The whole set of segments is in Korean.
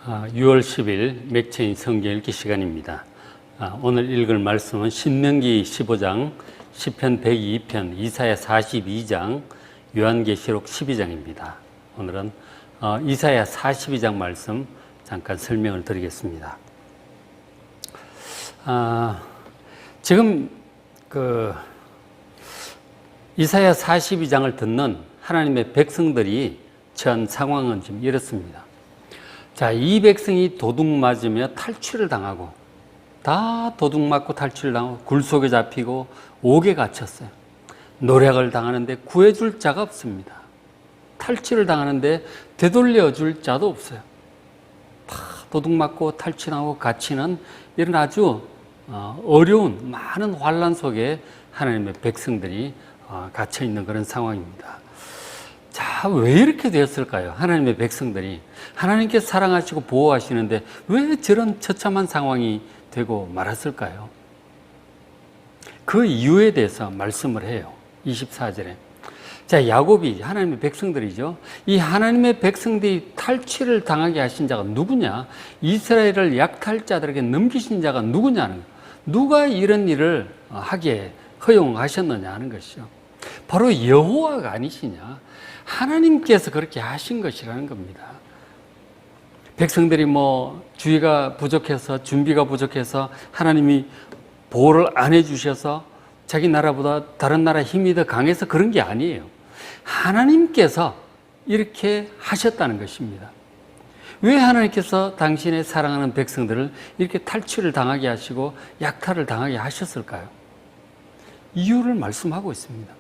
6월 10일 맥체인 성경 읽기 시간입니다. 오늘 읽을 말씀은 신명기 15장, 시편 102편, 이사야 42장, 요한계시록 12장입니다. 오늘은 이사야 42장 말씀 잠깐 설명을 드리겠습니다. 지금 이사야 42장을 듣는 하나님의 백성들이 처한 상황은 좀 이렇습니다. 자, 이 백성이 도둑 맞으며 탈취를 당하고, 다 도둑 맞고 탈취를 당하고 굴 속에 잡히고 옥에 갇혔어요. 노략을 당하는데 구해줄 자가 없습니다. 탈취를 당하는데 되돌려줄 자도 없어요. 다 도둑 맞고 탈취하고 갇히는 이런 아주 어려운 많은 환난 속에 하나님의 백성들이 갇혀 있는 그런 상황입니다. 자, 왜 이렇게 되었을까요? 하나님의 백성들이 하나님께 사랑하시고 보호하시는데 왜 저런 처참한 상황이 되고 말았을까요? 그 이유에 대해서 말씀을 해요. 24절에. 자, 야곱이 하나님의 백성들이죠. 이 하나님의 백성들이 탈취를 당하게 하신 자가 누구냐? 이스라엘을 약탈자들에게 넘기신 자가 누구냐는 거예요. 누가 이런 일을 하게 허용하셨느냐 하는 것이죠. 바로 여호와가 아니시냐? 하나님께서 그렇게 하신 것이라는 겁니다. 백성들이 주의가 부족해서, 준비가 부족해서 하나님이 보호를 안 해주셔서 자기 나라보다 다른 나라 힘이 더 강해서 그런 게 아니에요. 하나님께서 이렇게 하셨다는 것입니다. 왜 하나님께서 당신의 사랑하는 백성들을 이렇게 탈취를 당하게 하시고 약탈을 당하게 하셨을까요? 이유를 말씀하고 있습니다.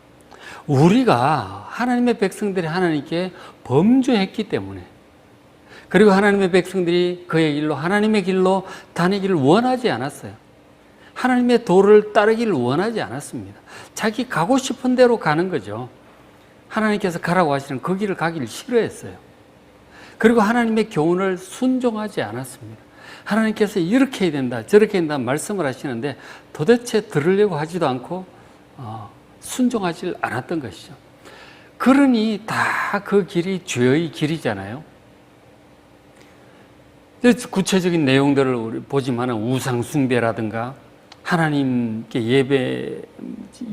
우리가 하나님의 백성들이 하나님께 범죄했기 때문에, 그리고 하나님의 백성들이 그의 길로, 하나님의 길로 다니기를 원하지 않았어요. 하나님의 도를 따르기를 원하지 않았습니다. 자기 가고 싶은 대로 가는 거죠. 하나님께서 가라고 하시는 그 길을 가기를 싫어했어요. 그리고 하나님의 교훈을 순종하지 않았습니다. 하나님께서 이렇게 해야 된다, 저렇게 해야 된다 말씀을 하시는데 도대체 들으려고 하지도 않고 순종하지 않았던 것이죠. 그러니 다 그 길이 죄의 길이잖아요. 구체적인 내용들을 우리 보지만 우상 숭배라든가 하나님께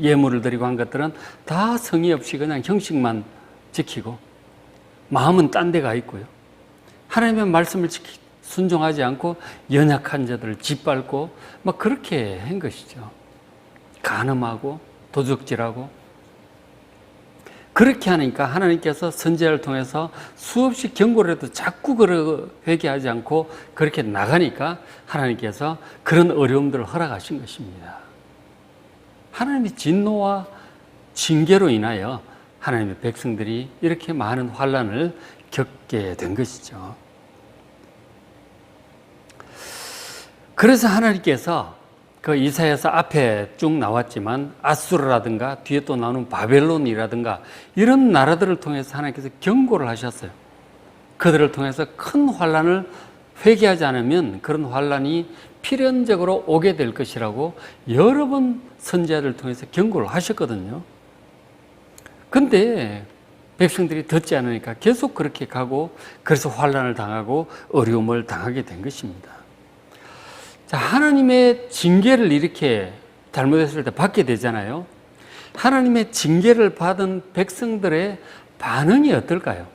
예물을 드리고 한 것들은 다 성의 없이 그냥 형식만 지키고 마음은 딴 데 가 있고요. 하나님의 말씀을 순종하지 않고 연약한 자들을 짓밟고 그렇게 한 것이죠. 간음하고 도적질하고. 그렇게 하니까 하나님께서 선지자를 통해서 수없이 경고를 해도 자꾸 회개하지 않고 그렇게 나가니까 하나님께서 그런 어려움들을 허락하신 것입니다. 하나님의 진노와 징계로 인하여 하나님의 백성들이 이렇게 많은 환난을 겪게 된 것이죠. 그래서 하나님께서 그 이사야서 앞에 쭉 나왔지만 아수르라든가 뒤에 또 나오는 바벨론이라든가 이런 나라들을 통해서 하나님께서 경고를 하셨어요. 그들을 통해서 큰 환난을 회개하지 않으면 그런 환난이 필연적으로 오게 될 것이라고 여러 번 선지자를 통해서 경고를 하셨거든요. 근데 백성들이 듣지 않으니까 계속 그렇게 가고, 그래서 환난을 당하고 어려움을 당하게 된 것입니다. 자, 하나님의 징계를 이렇게 잘못했을 때 받게 되잖아요. 하나님의 징계를 받은 백성들의 반응이 어떨까요?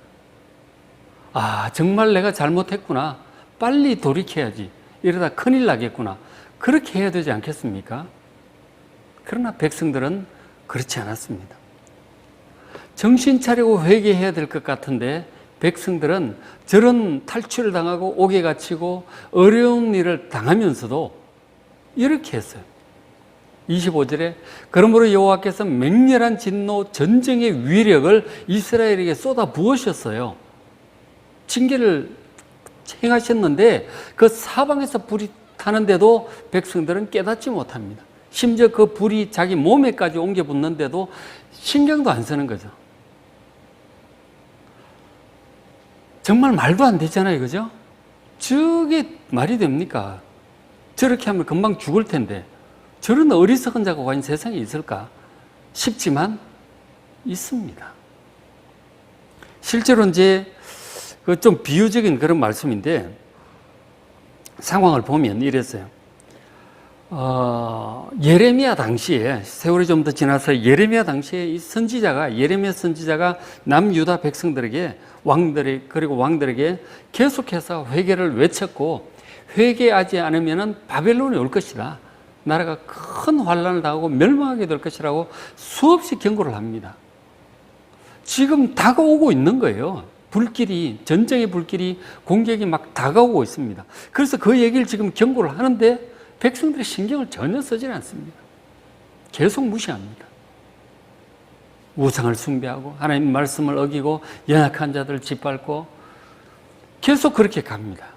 정말 내가 잘못했구나. 빨리 돌이켜야지. 이러다 큰일 나겠구나. 그렇게 해야 되지 않겠습니까? 그러나 백성들은 그렇지 않았습니다. 정신 차리고 회개해야 될 것 같은데 백성들은 저런 탈취를 당하고 옥에 갇히고 어려운 일을 당하면서도 이렇게 했어요. 25절에 그러므로 여호와께서 맹렬한 진노 전쟁의 위력을 이스라엘에게 쏟아 부으셨어요. 징계를 행하셨는데 그 사방에서 불이 타는데도 백성들은 깨닫지 못합니다. 심지어 그 불이 자기 몸에까지 옮겨 붙는데도 신경도 안 쓰는 거죠. 정말 말도 안 되잖아요. 그죠? 저게 말이 됩니까? 저렇게 하면 금방 죽을 텐데 저런 어리석은 자가 과연 세상에 있을까 싶지만 있습니다. 실제로 이제 좀 비유적인 그런 말씀인데 상황을 보면 이랬어요. 예레미야 당시에, 세월이 좀 더 지나서 예레미야 당시에 이 선지자가, 예레미야 선지자가 남유다 백성들에게, 그리고 왕들에게 계속해서 회개를 외쳤고, 회개하지 않으면 바벨론이 올 것이다. 나라가 큰 환란을 당하고 멸망하게 될 것이라고 수없이 경고를 합니다. 지금 다가오고 있는 거예요. 전쟁의 불길이, 공격이 막 다가오고 있습니다. 그래서 그 얘기를 지금 경고를 하는데 백성들의 신경을 전혀 쓰지 않습니다. 계속 무시합니다. 우상을 숭배하고 하나님 말씀을 어기고 연약한 자들을 짓밟고 계속 그렇게 갑니다.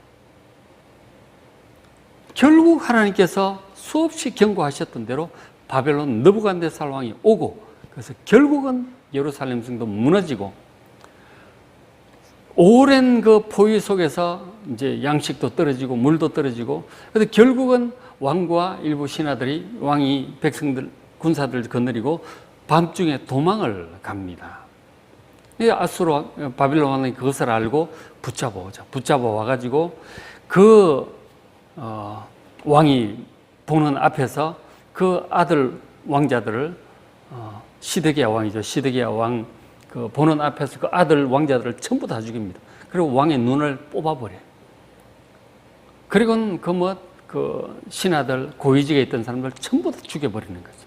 결국 하나님께서 수없이 경고하셨던 대로 바벨론 느부갓네살 왕이 오고, 그래서 결국은 예루살렘 성도 무너지고, 오랜 그 포위 속에서 이제 양식도 떨어지고 물도 떨어지고, 그래서 결국은 왕과 일부 신하들이 왕이 백성들, 군사들을 거느리고 밤중에 도망을 갑니다. 바빌론 왕이 그것을 알고 붙잡아 오죠. 붙잡아 와가지고 왕이 보는 앞에서 그 아들 왕자들을, 시드기야 왕이죠. 시드기야 왕 보는 앞에서 그 아들 왕자들을 전부 다 죽입니다. 그리고 왕의 눈을 뽑아버려요. 그리고는 신하들, 고위직에 있던 사람들 전부 다 죽여버리는 거죠.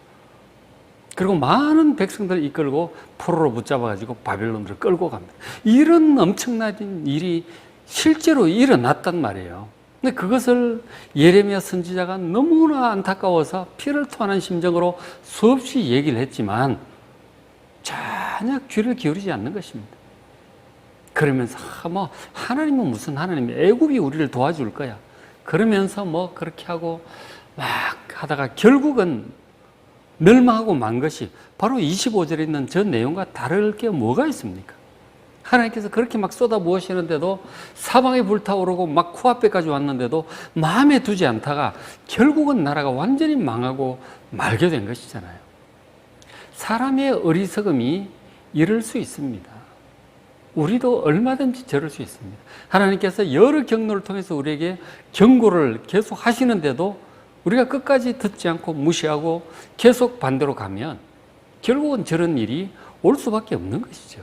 그리고 많은 백성들을 이끌고 포로로 붙잡아가지고 바벨론으로 끌고 갑니다. 이런 엄청난 일이 실제로 일어났단 말이에요. 근데 그것을 예레미야 선지자가 너무나 안타까워서 피를 토하는 심정으로 수없이 얘기를 했지만 전혀 귀를 기울이지 않는 것입니다. 그러면서 하나님은 무슨 하나님이, 애굽이 우리를 도와줄 거야. 그러면서 그렇게 하고 막 하다가 결국은 멸망하고 만 것이 바로 25절에 있는 저 내용과 다를 게 뭐가 있습니까? 하나님께서 그렇게 막 쏟아부으시는데도, 사방에 불타오르고 막 코앞에까지 왔는데도 마음에 두지 않다가 결국은 나라가 완전히 망하고 말게 된 것이잖아요. 사람의 어리석음이 이럴 수 있습니다. 우리도 얼마든지 저럴 수 있습니다. 하나님께서 여러 경로를 통해서 우리에게 경고를 계속 하시는데도 우리가 끝까지 듣지 않고 무시하고 계속 반대로 가면 결국은 저런 일이 올 수밖에 없는 것이죠.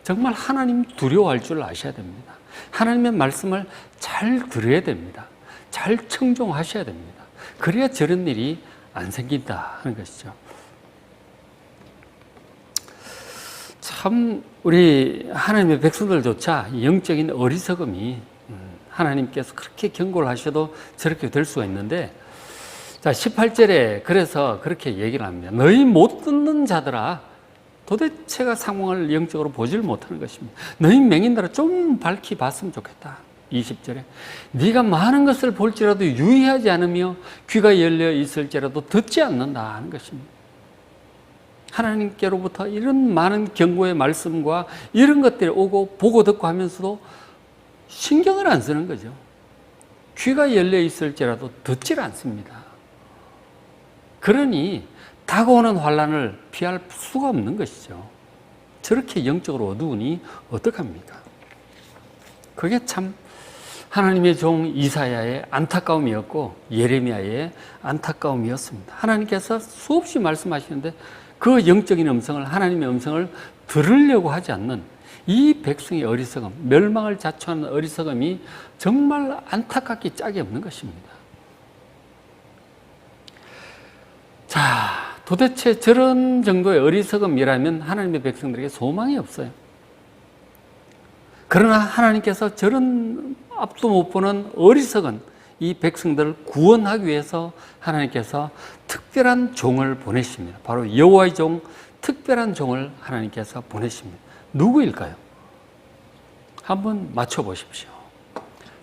정말 하나님 두려워할 줄 아셔야 됩니다. 하나님의 말씀을 잘 들어야 됩니다. 잘 청종하셔야 됩니다. 그래야 저런 일이 안 생긴다 하는 것이죠. 참 우리 하나님의 백성들조차 영적인 어리석음이, 하나님께서 그렇게 경고를 하셔도 저렇게 될 수가 있는데, 자 18절에 그래서 그렇게 얘기를 합니다. 너희 못 듣는 자들아, 도대체가 상황을 영적으로 보질 못하는 것입니다. 너희 맹인들아 좀 밝히 봤으면 좋겠다. 20절에 네가 많은 것을 볼지라도 유의하지 않으며 귀가 열려 있을지라도 듣지 않는다 하는 것입니다. 하나님께로부터 이런 많은 경고의 말씀과 이런 것들이 오고 보고 듣고 하면서도 신경을 안 쓰는 거죠. 귀가 열려 있을지라도 듣질 않습니다. 그러니 다가오는 환란을 피할 수가 없는 것이죠. 저렇게 영적으로 어두우니 어떡합니까? 그게 참 하나님의 종 이사야의 안타까움이었고 예레미야의 안타까움이었습니다. 하나님께서 수없이 말씀하시는데 그 영적인 음성을, 하나님의 음성을 들으려고 하지 않는 이 백성의 어리석음, 멸망을 자초하는 어리석음이 정말 안타깝기 짝이 없는 것입니다. 자, 도대체 저런 정도의 어리석음이라면 하나님의 백성들에게 소망이 없어요. 그러나 하나님께서 저런 앞도 못 보는 어리석은 이 백성들을 구원하기 위해서 하나님께서 특별한 종을 보내십니다. 바로 여호와의 종, 특별한 종을 하나님께서 보내십니다. 누구일까요? 한번 맞춰보십시오.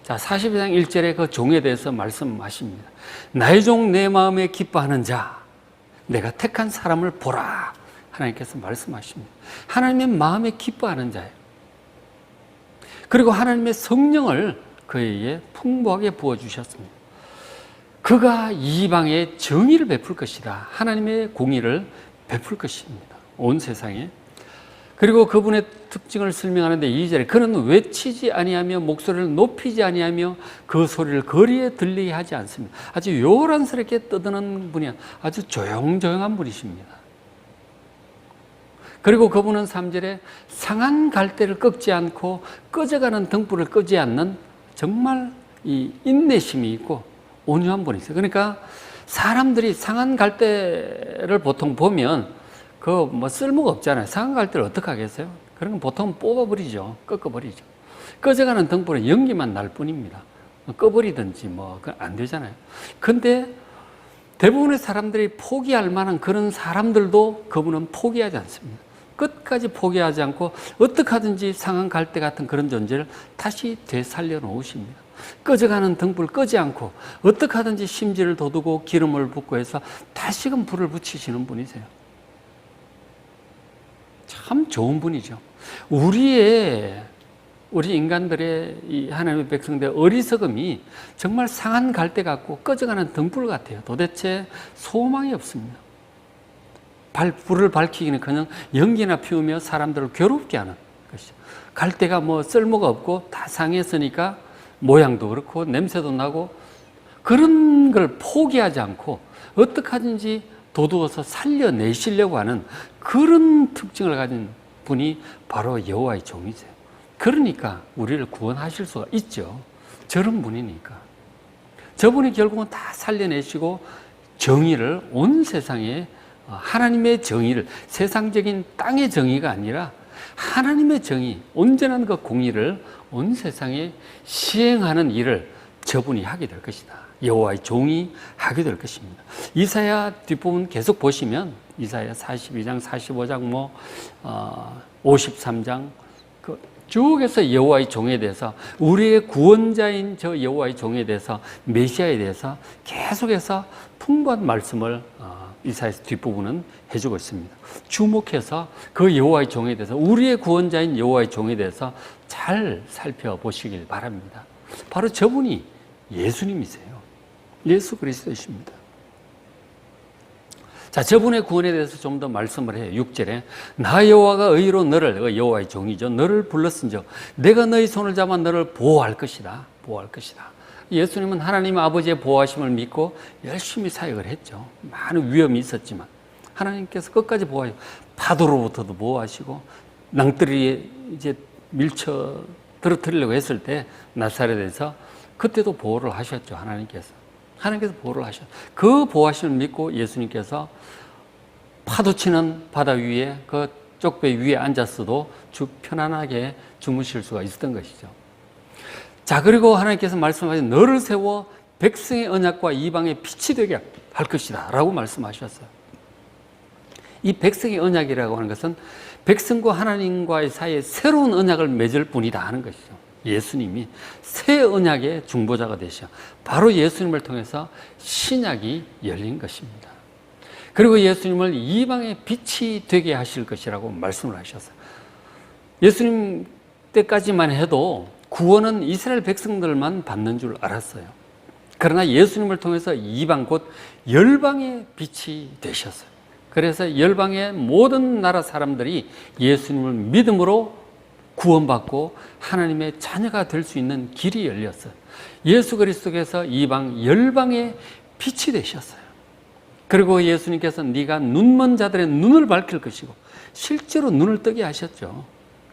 자, 42장 1절에 그 종에 대해서 말씀하십니다. 나의 종 내 마음에 기뻐하는 자, 내가 택한 사람을 보라. 하나님께서 말씀하십니다. 하나님의 마음에 기뻐하는 자예요. 그리고 하나님의 성령을 그에게 풍부하게 부어주셨습니다. 그가 이방에 정의를 베풀 것이다. 하나님의 공의를 베풀 것입니다. 온 세상에. 그리고 그분의 특징을 설명하는데 2절에 그는 외치지 아니하며 목소리를 높이지 아니하며 그 소리를 거리에 들리게 하지 않습니다. 아주 요란스럽게 떠드는 분이 아주 조용조용한 분이십니다. 그리고 그분은 3절에 상한 갈대를 꺾지 않고 꺼져가는 등불을 끄지 않는 정말 이 인내심이 있고 온유한 분이세요. 그러니까 사람들이 상한 갈대를 보통 보면 그 뭐 쓸모가 없잖아요. 상한 갈대를 어떻게 하겠어요? 그런 건 보통 뽑아버리죠. 꺾어버리죠. 꺼져가는 등불은 연기만 날 뿐입니다. 꺼버리든지 뭐 안 되잖아요. 근데 대부분의 사람들이 포기할 만한 그런 사람들도 그분은 포기하지 않습니다. 끝까지 포기하지 않고 어떻게 하든지 상한 갈대 같은 그런 존재를 다시 되살려 놓으십니다. 꺼져가는 등불 끄지 않고 어떻게 하든지 심지를 돋우고 기름을 붓고 해서 다시금 불을 붙이시는 분이세요. 참 좋은 분이죠. 우리 인간들의 이 하나님의 백성들의 어리석음이 정말 상한 갈대 같고 꺼져가는 등불 같아요. 도대체 소망이 없습니다. 불을 밝히기는 그냥 연기나 피우며 사람들을 괴롭게 하는 것이죠. 갈대가 뭐 쓸모가 없고 다 상했으니까 모양도 그렇고 냄새도 나고 그런 걸 포기하지 않고 어떻게 하든지 도두어서 살려내시려고 하는 그런 특징을 가진 분이 바로 여호와의 종이세요. 그러니까 우리를 구원하실 수가 있죠. 저런 분이니까. 저분이 결국은 다 살려내시고 정의를 온 세상에 하나님의 정의를 세상적인 땅의 정의가 아니라 하나님의 정의, 온전한 그 공의를 온 세상에 시행하는 일을 저분이 하게 될 것이다. 여호와의 종이 하게 될 것입니다. 이사야 뒷부분 계속 보시면 이사야 42장, 45장, 53장 쭉 해서 여호와의 종에 대해서 우리의 구원자인 저 여호와의 종에 대해서 메시아에 대해서 계속해서 풍부한 말씀을 이사야 뒷부분은 해주고 있습니다. 주목해서 그 여호와의 종에 대해서 우리의 구원자인 여호와의 종에 대해서 잘 살펴보시길 바랍니다. 바로 저분이 예수님이세요. 예수 그리스도이십니다. 자, 저분의 구원에 대해서 좀 더 말씀을 해요. 6절에 나 여호와가 의로 너를, 여호와의 종이죠, 너를 불렀은즉 내가 너희 손을 잡아 너를 보호할 것이다. 보호할 것이다. 예수님은 하나님 아버지의 보호하심을 믿고 열심히 사역을 했죠. 많은 위험이 있었지만 하나님께서 끝까지 보호하시고 파도로부터도 보호하시고 낭떠러리에 이제 밀쳐 떨어뜨리려고 했을 때 나사렛에서 그때도 보호를 하셨죠. 하나님께서 보호를 하셨죠. 그 보호하심을 믿고 예수님께서 파도치는 바다 위에 그 쪽배 위에 앉았어도 편안하게 주무실 수가 있었던 것이죠. 자, 그리고 하나님께서 말씀하신 너를 세워 백성의 언약과 이방의 빛이 되게 할 것이다 라고 말씀하셨어요. 이 백성의 언약이라고 하는 것은 백성과 하나님과의 사이에 새로운 언약을 맺을 뿐이다 하는 것이죠. 예수님이 새 언약의 중보자가 되셔 바로 예수님을 통해서 신약이 열린 것입니다. 그리고 예수님을 이방의 빛이 되게 하실 것이라고 말씀을 하셨어요. 예수님 때까지만 해도 구원은 이스라엘 백성들만 받는 줄 알았어요. 그러나 예수님을 통해서 이방 곧 열방의 빛이 되셨어요. 그래서 열방의 모든 나라 사람들이 예수님을 믿음으로 구원받고 하나님의 자녀가 될 수 있는 길이 열렸어요. 예수 그리스도께서 이방 열방의 빛이 되셨어요. 그리고 예수님께서 네가 눈먼 자들의 눈을 밝힐 것이고 실제로 눈을 뜨게 하셨죠.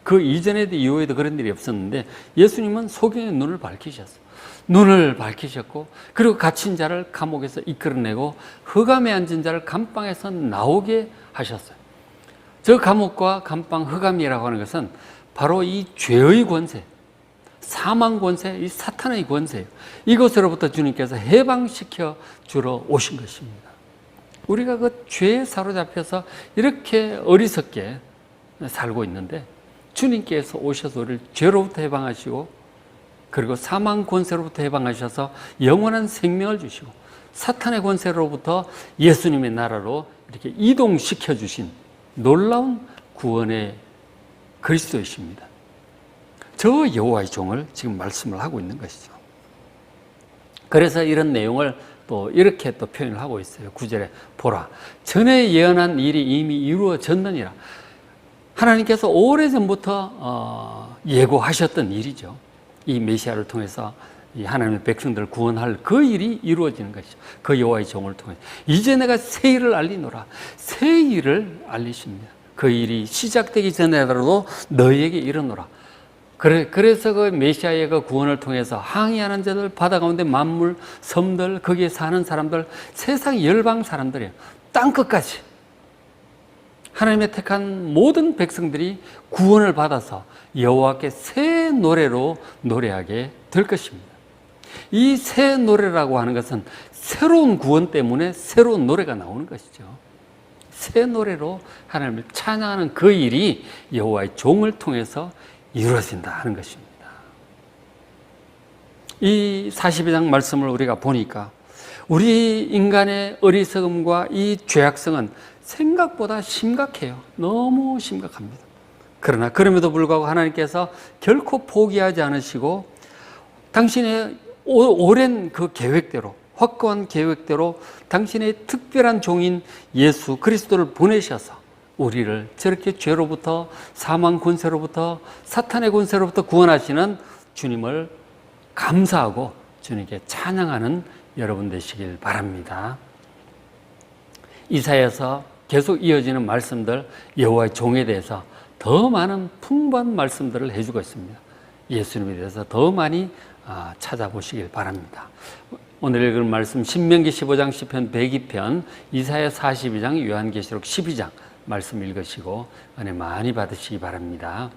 그 이전에도 이후에도 그런 일이 없었는데 예수님은 소경의 눈을 밝히셨어요. 눈을 밝히셨고 그리고 갇힌 자를 감옥에서 이끌어내고 흑암에 앉은 자를 감방에서 나오게 하셨어요. 저 감옥과 감방 흑암이라고 하는 것은 바로 이 죄의 권세, 사망 권세, 이 사탄의 권세예요. 이것으로부터 주님께서 해방시켜 주러 오신 것입니다. 우리가 그 죄에 사로잡혀서 이렇게 어리석게 살고 있는데 주님께서 오셔서 우리를 죄로부터 해방하시고 그리고 사망 권세로부터 해방하셔서 영원한 생명을 주시고 사탄의 권세로부터 예수님의 나라로 이렇게 이동시켜 주신 놀라운 구원의 그리스도이십니다. 저 여호와의 종을 지금 말씀을 하고 있는 것이죠. 그래서 이런 내용을 또 이렇게 또 표현을 하고 있어요. 9절에 보라 전에 예언한 일이 이미 이루어졌느니라. 하나님께서 오래전부터 예고하셨던 일이죠. 이 메시아를 통해서 이 하나님의 백성들을 구원할 그 일이 이루어지는 것이죠. 그 여호와의 종을 통해 이제 내가 새 일을 알리노라. 새 일을 알리십니다. 그 일이 시작되기 전에라도 너희에게 이르노라. 그래서 그 메시아의 그 구원을 통해서 항의하는 자들, 바다 가운데 만물, 섬들, 거기에 사는 사람들, 세상 열방 사람들이에요. 땅 끝까지 하나님의 택한 모든 백성들이 구원을 받아서 여호와께 새 노래로 노래하게 될 것입니다. 이 새 노래라고 하는 것은 새로운 구원 때문에 새로운 노래가 나오는 것이죠. 새 노래로 하나님을 찬양하는 그 일이 여호와의 종을 통해서 이루어진다 하는 것입니다. 이 42장 말씀을 우리가 보니까 우리 인간의 어리석음과 이 죄악성은 생각보다 심각해요. 너무 심각합니다. 그러나 그럼에도 불구하고 하나님께서 결코 포기하지 않으시고 당신의 오랜 그 계획대로, 확고한 계획대로 당신의 특별한 종인 예수 그리스도를 보내셔서 우리를 저렇게 죄로부터, 사망 권세로부터, 사탄의 권세로부터 구원하시는 주님을 감사하고 주님께 찬양하는 여러분 되시길 바랍니다. 이사야에서 계속 이어지는 말씀들, 여호와의 종에 대해서 더 많은 풍부한 말씀들을 해주고 있습니다. 예수님에 대해서 더 많이 찾아보시길 바랍니다. 오늘 읽을 말씀 신명기 15장, 시편 102편, 이사야 42장, 요한계시록 12장 말씀 읽으시고 은혜 많이 받으시기 바랍니다.